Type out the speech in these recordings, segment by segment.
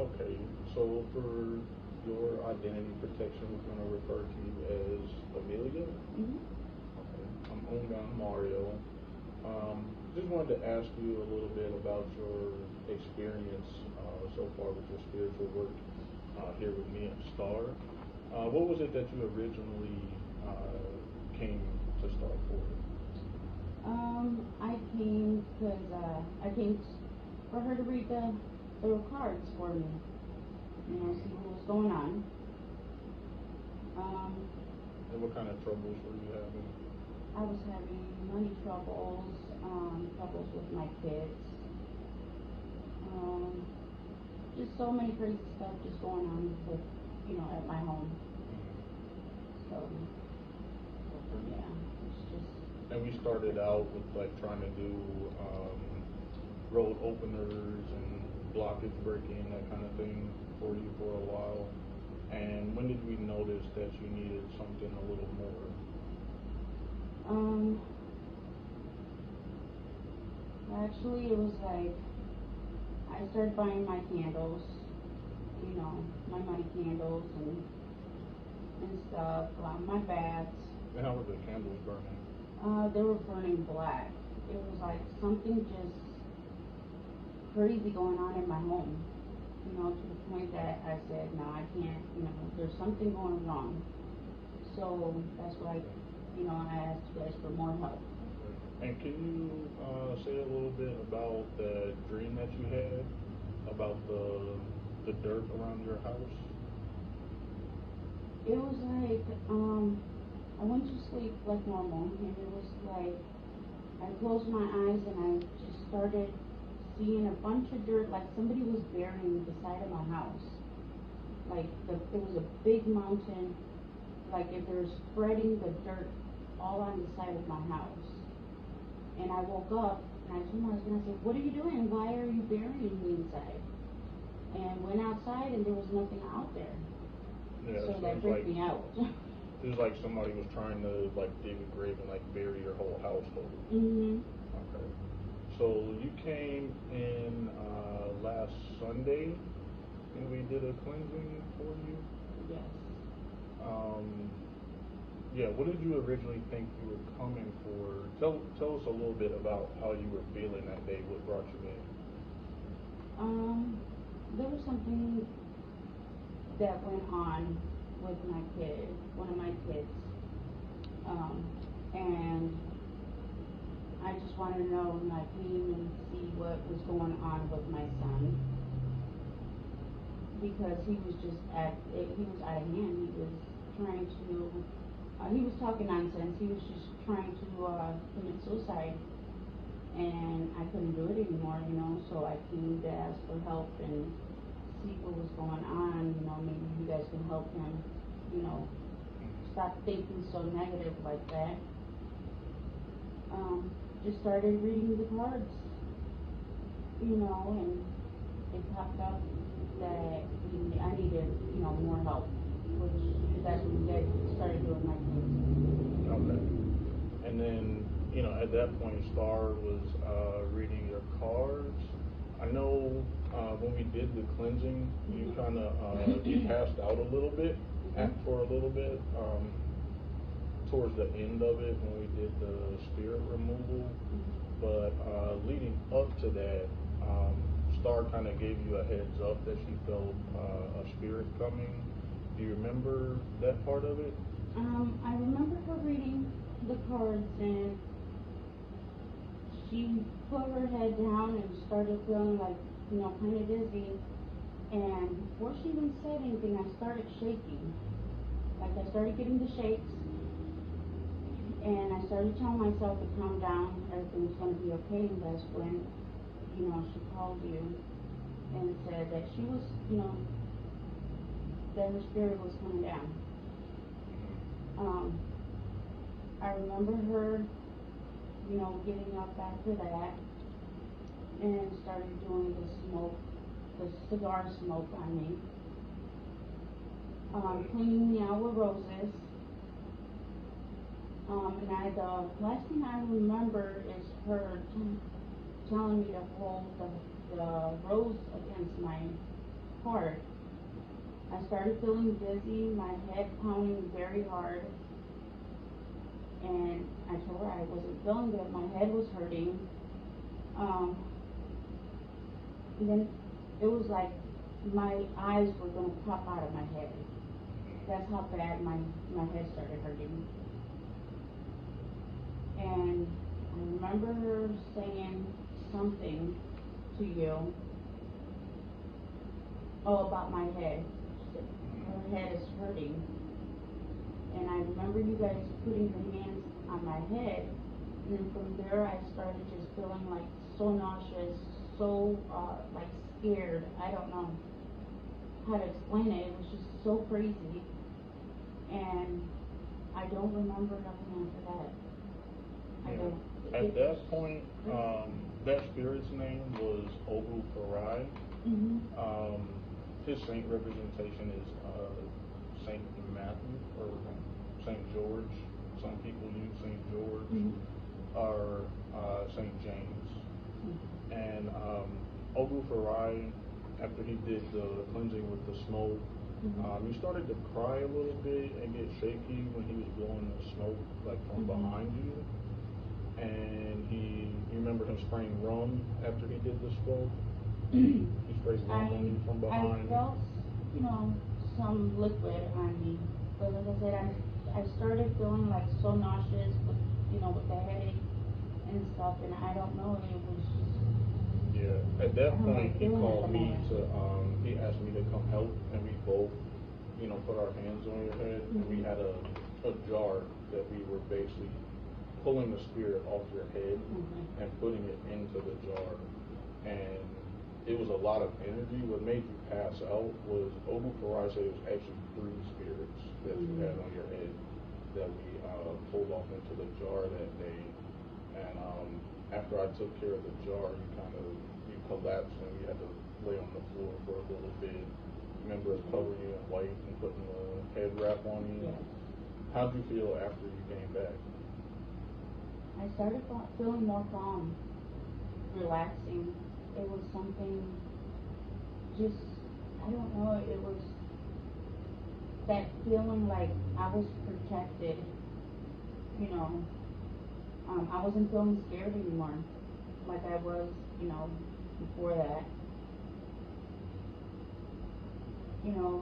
Okay, so for your identity protection, we're going to refer to you as Amelia. Okay, I'm Ongan Mario. Just wanted to ask you a little bit about your experience so far with your spiritual work here with me at Star. What was it that you originally came to Star for? I came because I came for her to read the cards for me, see what was going on. And what kind of troubles were you having? I was having money troubles, troubles with my kids, just so many crazy stuff just going on with, at my home. So, yeah, it's just. And we started out with like trying to do road openers and blockage breaking, that kind of thing for you for a while. And when did we notice that you needed something a little more? Actually, it was like I started buying my candles, my money candles and stuff, my baths. And how were the candles burning? They were burning black. It was like something just crazy going on in my home, to the point that I said, no, I can't, there's something going wrong. So that's why, I asked you guys for more help. And can you say a little bit about the dream that you had about the dirt around your house? It was like, I went to sleep like normal, and it was like, I closed my eyes and I just started seeing a bunch of dirt, like somebody was burying the side of my house. Like it was a big mountain, like if they were spreading the dirt all on the side of my house. And I woke up and I told my husband, I said, what are you doing? Why are you burying me inside? And went outside and there was nothing out there. Yeah, so that freaked me out. It was like somebody was trying to like dig a grave and like bury your whole household. Okay. So you came in last Sunday and we did a cleansing for you? Yes. Yeah, what did you originally think you were coming for? Tell us a little bit about how you were feeling that day, what brought you in. There was something that went on with my kid, one of my kids. And I just wanted to know, and I came and see what was going on with my son. Because he was just he was out of hand. He was trying to, he was talking nonsense. He was just trying to commit suicide. And I couldn't do it anymore, so I came to ask for help and see what was going on, maybe you guys can help him, stop thinking so negative like that. Just started reading the cards, and it popped up that I needed, more help, which that's when you guys started doing my things. Okay. And then, at that point, Star was reading your cards. I know when we did the cleansing, you kind of you passed out a little bit for a little bit towards the end of it when we did the spirit removal. But leading up to that, Star kind of gave you a heads up that she felt a spirit coming. Do you remember that part of it? I remember her reading the cards and she put her head down and started feeling like, kind of dizzy. And before she even said anything, I started shaking. Like I started getting the shakes. And I started telling myself to calm down, everything's going to be okay. And that's when, she called you and said that she was, that her spirit was coming down. I remember her, getting up after that and started doing the cigar smoke on me. Cleaning me out with roses. And the last thing I remember is her telling me to hold the rose against my hard. I started feeling dizzy, my head pounding very hard, and I told her I wasn't feeling good. My head was hurting. And then it was like my eyes were gonna pop out of my head. That's how bad my head started hurting. And I remember her saying something to you. Oh, about my head. She said, her head is hurting. And I remember you guys putting your hands on my head. And then from there, I started just feeling like so nauseous, so like scared. I don't know how to explain it. It was just so crazy. And I don't remember nothing after that. I don't. At that point, that spirit's name was Ogou Feray. His saint representation is Saint Matthew or Saint George. Some people use Saint George or Saint James. And Ogou Feray, after he did the cleansing with the smoke, he started to cry a little bit and get shaky when he was blowing the smoke like from behind you. And you remember him spraying rum after he did the smoke? He sprays rum on you from behind. I felt, some liquid on me. But like I said, I started feeling like so nauseous with, with the headache and stuff. And I don't know, it was just. Yeah, at that point he called me to, he asked me to come help, and we both, put our hands on your head, and we had a jar that we were basically pulling the spirit off your head and putting it into the jar. And it was a lot of energy. What made you pass out was Ogou Feray said it was actually 3 spirits that you had on your head that we pulled off into the jar that day. And after I took care of the jar, you collapsed and we had to lay on the floor for a little bit. Remember us covering you in white and putting the head wrap on you? Yes. How'd you feel after you came back? I started feeling more calm, relaxing. It was something just, I don't know, it was that feeling like I was protected, I wasn't feeling scared anymore like I was, before that.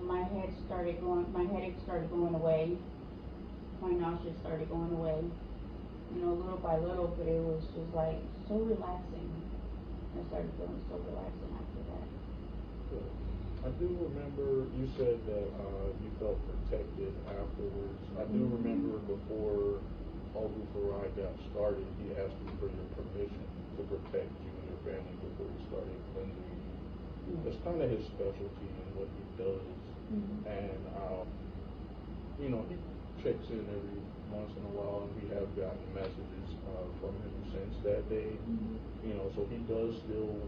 My headache started going away, my nausea started going away. Little by little, but it was just like so relaxing. I started feeling so relaxing after that. Good. I do remember you said that you felt protected afterwards. I do remember before Ogou Feray got started, he asked you for your permission to protect you and your family before he started cleansing you. That's kind of his specialty and what he does. And, he checks in every once in a while, and we have gotten messages from him since that day. So he does still,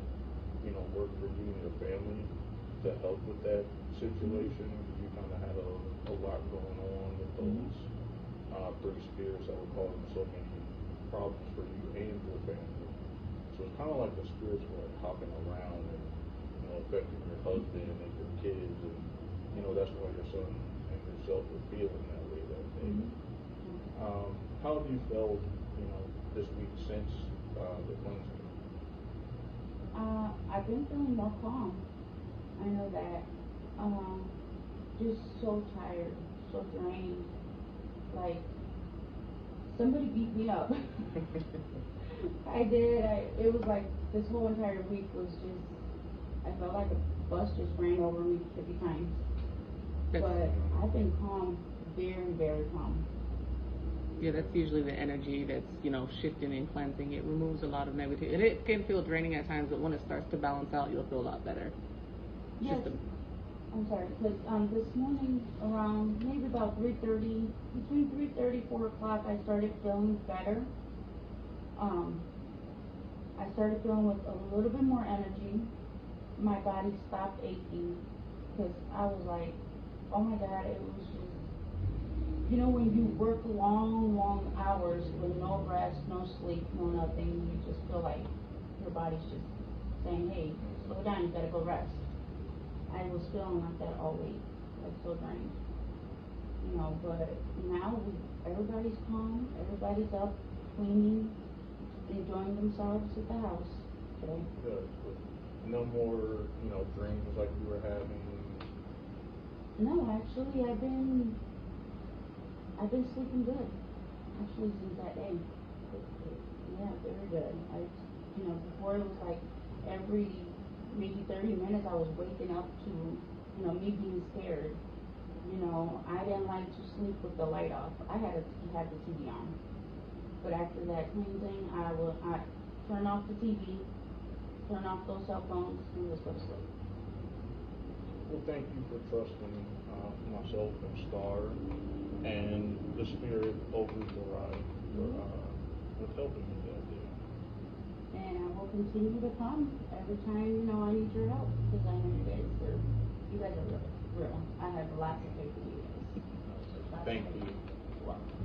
work for you and your family to help with that situation. You kind of had a lot going on with those 3 spirits that were causing so many problems for you and your family. So it's kind of like the spirits were like hopping around and, affecting your husband and your kids, and, that's why your son and yourself were feeling that way that day. How have you felt, this week since the cleansing? I've been feeling more calm. I know that. Just so tired, so drained. Like somebody beat me up. I did. It was like this whole entire week was just. I felt like a bus just ran over me 50 times. But I've been calm, very, very calm. Yeah, that's usually the energy that's, shifting and cleansing. It removes a lot of negativity. And it can feel draining at times, but when it starts to balance out, you'll feel a lot better. Yes. I'm sorry, because this morning around maybe about 3:30, between 3:30, 4 o'clock, I started feeling better. I started feeling with a little bit more energy. My body stopped aching because I was like, oh my God, it was just, when you work long, long hours with no rest, no sleep, no nothing, you just feel like your body's just saying, hey, slow down, you gotta go rest. I was feeling like that all week, like so drained. You know, but now everybody's calm, everybody's up, cleaning, enjoying themselves at the house today. Good. No more, dreams like you were having. No, actually, I've been sleeping good. Actually, since that day. Yeah, very good. Before it was like every maybe 30 minutes I was waking up to, me being scared. I didn't like to sleep with the light off. I had the TV on. But after that cleansing, I turn off the TV, turn off those cell phones, and just go to sleep. Well, thank you for trusting myself and Star and the spirit Ogou Feray for helping me that day. And I will continue to come every time, I need your help, because I know you guys are real. I have lots of faith in you guys. Thank you. You're welcome.